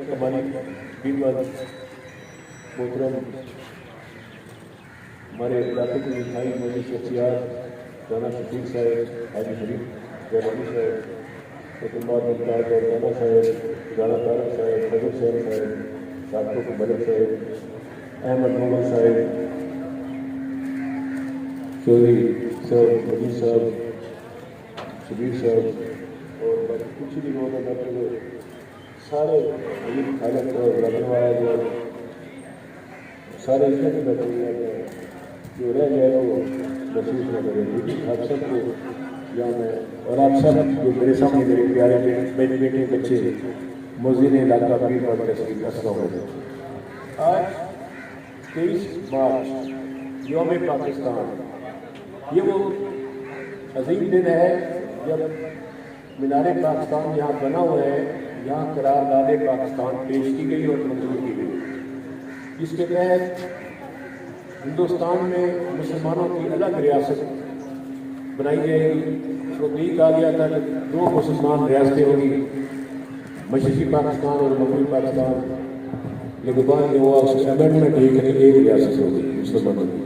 हमारी बीरवाल मोहतरम हमारे इलाके के इंतहाई मोदी शख्सियात राना शफीक साहब, हाजी शरीफ जैलवी साहब, कुतुबाद मुमताज और राना साहब, राना तारक साहब, फजल साहब, सादको मलिक साहब, अहमद मोहम्मद साहब, चौधरी साहब, मजीद साहब, शबीर साहब और बाकी कुछ भी लोग बैठे हुए सारे खालक और रखनवाया जो सारे इसमें भी बैठे हुए हैं, जो रह जाए वो महसूस न करें। आप सबको यहाँ मैं और आप सब जो मेरे सामने मेरे प्यारे मेरे बेटे बच्चे मोज़ीन इलाका पीर पर तस्वीर अस्सलाम वालेकुम। आज 23 मार्च यौम पाकिस्तान, ये वो अजीम दिन है जब मीनार पाकिस्तान यहाँ बना हुआ है, यहाँ करारदाद पाकिस्तान पेश की गई और मंजूर की गई। इसके तहत हिंदुस्तान में मुसलमानों की अलग रियासत बनाई जाएगी। तो ठीक आ गया था कि 2 मुसलमान रियासतें होंगी, मशरक़ी पाकिस्तान और मगरबी पाकिस्तान। लेकिन बाद में हुआ उस अमेंडमेंट एक रियासत होगी मुसलमानों की।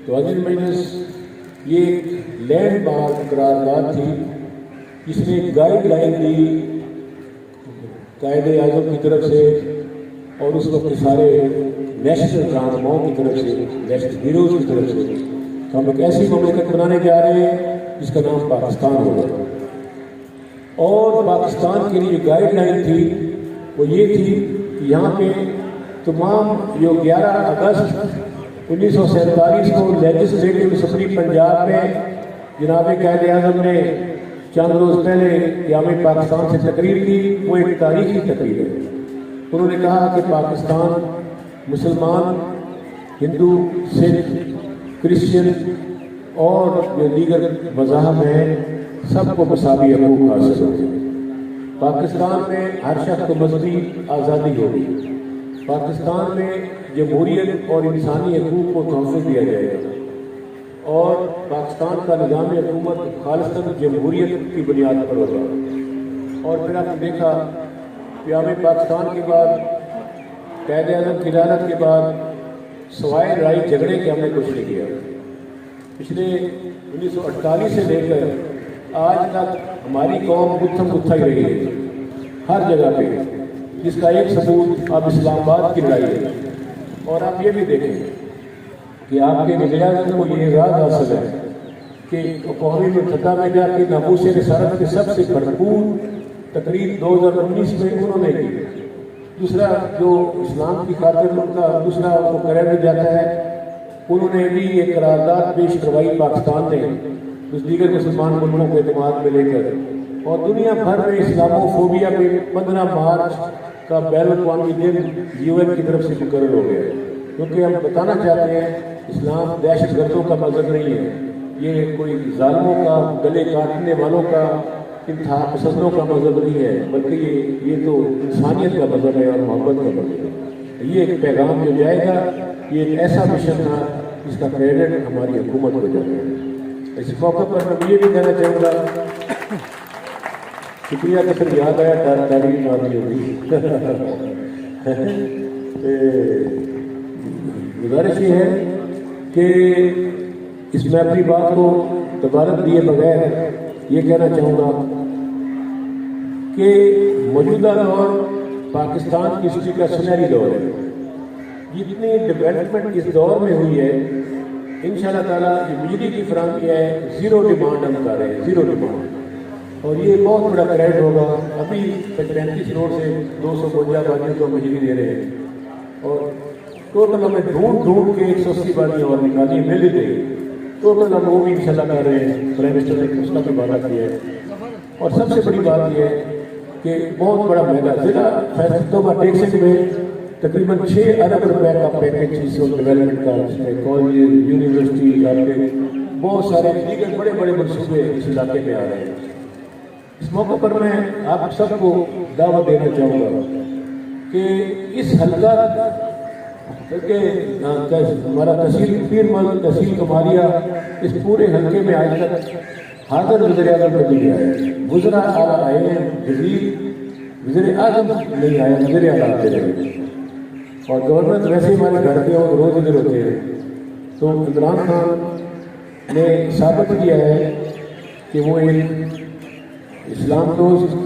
तो अजीम मजलिस ये लैंड मार्क करारदाद थी, इसने गाइडलाइन दी कायदे आज़म की तरफ से और उस वक्त सारे नेशनल रहनुमाओं की तरफ से, नेशनल हीरोज़ की तरफ से। तो हम एक ऐसी ममलिकत बनाने जा रहे हैं जिसका नाम पाकिस्तान होगा। और पाकिस्तान की जो गाइडलाइन थी वो ये थी कि यहाँ पे तमाम जो 11 अगस्त 1947 को लेजिस्लेटिव असम्बली पंजाब में जनाब कायदे आज़म ने चंद रोज़ पहले क़याम पाकिस्तान से तकरीर की, वो एक तारीखी तकरीर है। उन्होंने कहा कि पाकिस्तान मुसलमान, हिंदू, सिख, क्रिश्चियन और जो दीगर मज़ाहब हैं सबको मसावी हकूक़ हासिल होंगे। पाकिस्तान में हर शख्स को मज़हबी आज़ादी होगी। पाकिस्तान में जमहूरियत और इंसानी हकूक़ को तोहफ़ा दिया जाएगा और पाकिस्तान का निज़ाम हुकूमत खालिसन जमहूरियत की बुनियाद पर होगा। और फिर आपने देखा क़याम पाकिस्तान के बाद, कायदे आज़म की रियासत के बाद सवाए लड़ाई झगड़े के हमने कुछ नहीं किया। पिछले 1948 से लेकर आज तक हमारी कौम गुत्थम गुत्था ही रही है हर जगह पे, जिसका एक सबूत अब इस्लामाबाद की लड़ाई है। और आप ये भी देखें कि आपके वज़ीर-ए-आज़म को ये एजाज़ हासिल है कि कौमी मुत्तहिदा में जाके नबूस रिसालत की सबसे भरपूर तकरीर 2019 में उन्होंने की। दूसरा जो इस्लाम की खातिर उनका दूसरा उनको क्रेडिट जाता है, उन्होंने भी एक करारदाद पेश करवाई पाकिस्तान ने उस दीगर मुसलमान मुल्कों के एतमाद में लेकर। और दुनिया भर में इस्लामोफोबिया पे 15 मार्च का बैन-ए-अक़वामी दिन UN की तरफ से मुकर्रर हो गया है, क्योंकि हम बताना चाहते हैं इस्लाम दहशत गर्दों का मज़हब नहीं है, ये कोई ज़ालिमों का, गले काटने वालों का, इंतहा पसंदों का मज़हब नहीं है, बल्कि ये तो इंसानियत का मज़हब है और मोहब्बत का मज़हब है। ये एक पैगाम जो जाएगा, ये एक ऐसा मिशन था जिसका क्रेडिट हमारी हुकूमत को जाता है। इस मौके पर मैं ये भी कहना चाहूँगा, शुक्रिया कि फिर याद आया तारीख आदमी होगी। गुजारिश ये है कि इसमें अपनी बात को दोबारा दिए बगैर ये कहना चाहूँगा कि मौजूदा दौर पाकिस्तान की हिस्ट्री का सुनहरी दौर है। जितनी डेवलपमेंट इस दौर में हुई है, इंशाअल्लाह ताला जो बिजली की फराहमी है, ज़ीरो डिमांड हम कर रहे हैं, ज़ीरो डिमांड। और ये बहुत बड़ा क्रेडिट होगा। अभी 35 करोड़ से 252 आबादियों को बिजली दे रहे हैं और टोटल हमें ढूंढ के 180 बारियाँ और निकाली मिल ही गई। टोटल हम वो भी इंशाल्लाह कर रहे हैं, प्राइम मिनिस्टर ने उसका भी वादा किया है। और सबसे बड़ी बात यह है कि बहुत बड़ा महंगा ज़िला फैसलों टेक्सिंग में तकरीबन 6 अरब रुपए का पैकेज इस वक्त डेवलपमेंट का, जिसमें कॉलेज, यूनिवर्सिटी, आपके बहुत सारे दीगर बड़े बड़े मनसूबे इस इलाके में आ रहे हैं। इस मौके पर मैं आप सबको दावत देना चाहूँगा कि इस हल्का क्योंकि हमारा तहसील पीरमल, तहसील कमारिया, इस पूरे हल्के में आज तक हाजिर वज़ीर-ए-आज़म का भी है, गुजरा आला आए हैं, जदीद वज़ीर आज़म नहीं आया, वज़ीर आला आते रहे, और गवर्नमेंट वैसे ही हमारे घर के और रोज़ इधर होते हैं। तो इमरान खान ने साबित किया है कि वो एक इस्लाम दोस्त,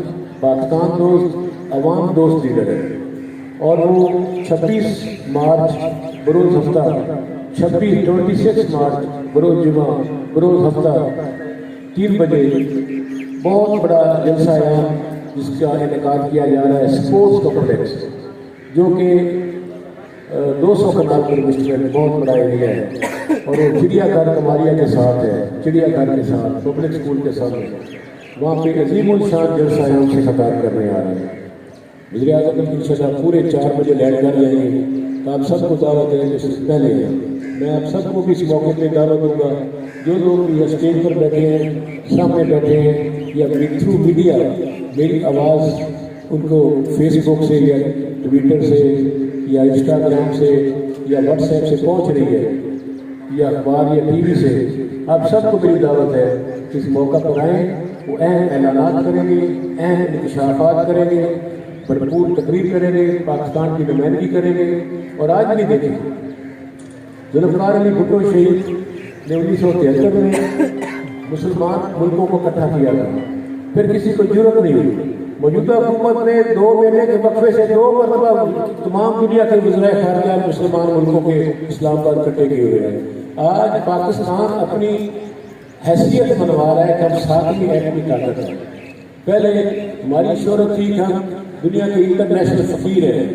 पाकिस्तान दोस्त, अवाम दोस्त लीडर है। और वो 26 मार्च बरोज़ हफ्ता 26 मार्च बरोज़ जुमा बरोज़ हफ्ता 3 बजे बहुत बड़ा जलसा है जिसका इनेकाद किया जा रहा है स्पोर्ट्स कॉम्प्लेक्स, जो कि 200 कनाल पर विस्तृत बहुत बड़ा एरिया है। और वो चिड़ियाघर कमारिया के साथ है, चिड़ियाघर के साथ पब्लिक स्कूल के सामने, वहाँ पे अजीमुल शान जलसा है उनसे खताब करने आ रहे हैं। वज़ीर आज़म इंशाअल्लाह पूरे 4 बजे लैंड कर जाएंगे। तो आप सबको दावत है, इससे पहले मैं आप सबको भी इस मौके पर दावत दूंगा, जो लोग या स्टेज पर बैठे हैं, सामने बैठे हैं, या थ्रू मीडिया मेरी आवाज़ उनको फेसबुक से या ट्विटर से या इंस्टाग्राम से या व्हाट्सएप से पहुंच रही है, या अखबार या टीवी से, आप सबको मेरी दावत है कि इस मौका पर आएँ, वो अहम ऐलानात करेंगे, अहम इंकशाफात करेंगे, भरपूर तकरीर करेंगे, पाकिस्तान की नुमाइंदगी करेंगे। और आज भी देखें, जुल्फ़िकार अली भुट्टो शहीद ने 1973 में मुसलमान मुल्कों को इकट्ठा किया था, फिर किसी को जरूरत नहीं हुई। मौजूदा हुकूमत ने 2 महीने के वक्फे से 2 मरतबा तमाम दुनिया के वज़ीर ख़ारिजा मुसलमान मुल्कों के इस्लामाबाद इकट्ठे किए हुए हैं। आज पाकिस्तान अपनी हैसियत बनवा रहा है कि हम 7वीं एटमी ताकत है। पहले हमारी शोहरत थी कि हम दुनिया के इंटरनेशनल फ़कीर हैं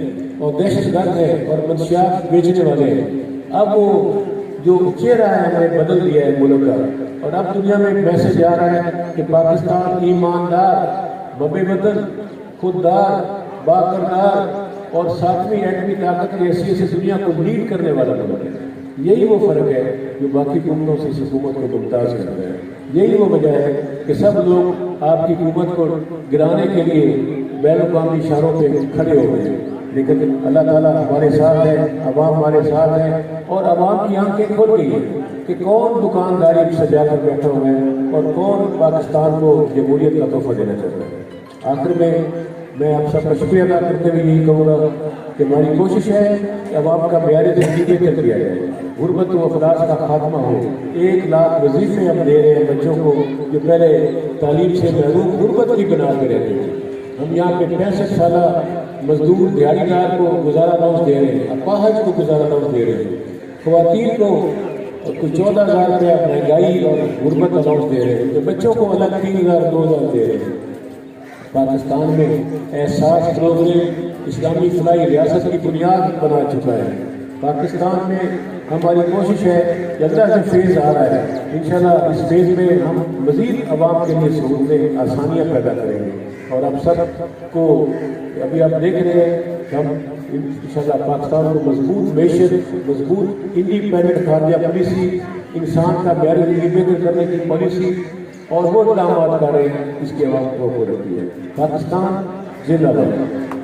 और दहशतगर्द हैं और मंशियात बेचने वाले हैं। अब वो जो चेहरा है हमें बदल दिया है मुल्क का, और अब दुनिया में एक मैसेज आ रहा है कि पाकिस्तान ईमानदार, बबे वतन, खुददार, बाकरदार और 7वीं एटमी ताकत की हैसियत से दुनिया को लीड करने वाला मुल्क है। यही वो फ़र्क है जो बाकी हुकूमतों से इस हुकूमत को मुमताज़ करता है। यही वो वजह है कि सब लोग आपकी हुकूमत को गिराने के लिए बैन-अक़वामी इशारों पे खड़े हो गए हैं, लेकिन अल्लाह ताला हमारे साथ है, अवाम हमारे साथ है, और अवाम की आंखें खुल गई हैं कि कौन दुकानदारी सजा कर बैठा हुआ है और कौन पाकिस्तान को जमहूरियत का तोहफा देना चाहता है। आखिर में मैं आप सबका शुक्रिया अदा करते हुए यही कहूँगा कि हमारी कोशिश है कि अवाम का म्यार ज़िंदगी बेहतर किया जाए, गुर्बत व अफलास का खात्मा हो। 1 लाख वजीफे हम दे रहे हैं बच्चों को जो पहले तालीम से महरूम गुर्बत की बना के रहते थे। हम यहाँ पे 65 साल मजदूर दिहाड़ीदार को गुजारा अलाउंस दे रहे हैं, अपाहज को गुजारा अलाउंस दे रहे हैं, ख़वातीन को कुछ 14,000 रुपया महंगाई और गुर्बत अलाउंस दे रहे हैं, तो बच्चों को अलग 3,000 2,000 दे रहे हैं। पाकिस्तान में एहसास प्रोग्राम इस्लामी फलाई रियासत की बुनियाद बना चुका है। पाकिस्तान में हमारी कोशिश है कि अल्लाह से फेज़ आ रहा है, इंशाल्लाह इस फेज़ में हम मज़ीद अवाम के लिए सहूलतें आसानियाँ पैदा करेंगे। और अब सबको अभी आप देख रहे हैं कि हम इंशाल्लाह पाकिस्तान को मजबूत मैशत, मजबूत इंडिपेंडेंट खारजा पॉलिसी, इंसान का म्यार ज़िंदगी बेहतर करने की पॉलिसी और वो इक़दामात कर रहे हैं, इसकी आवाज़ को रखी है। पाकिस्तान जिंदाबाद।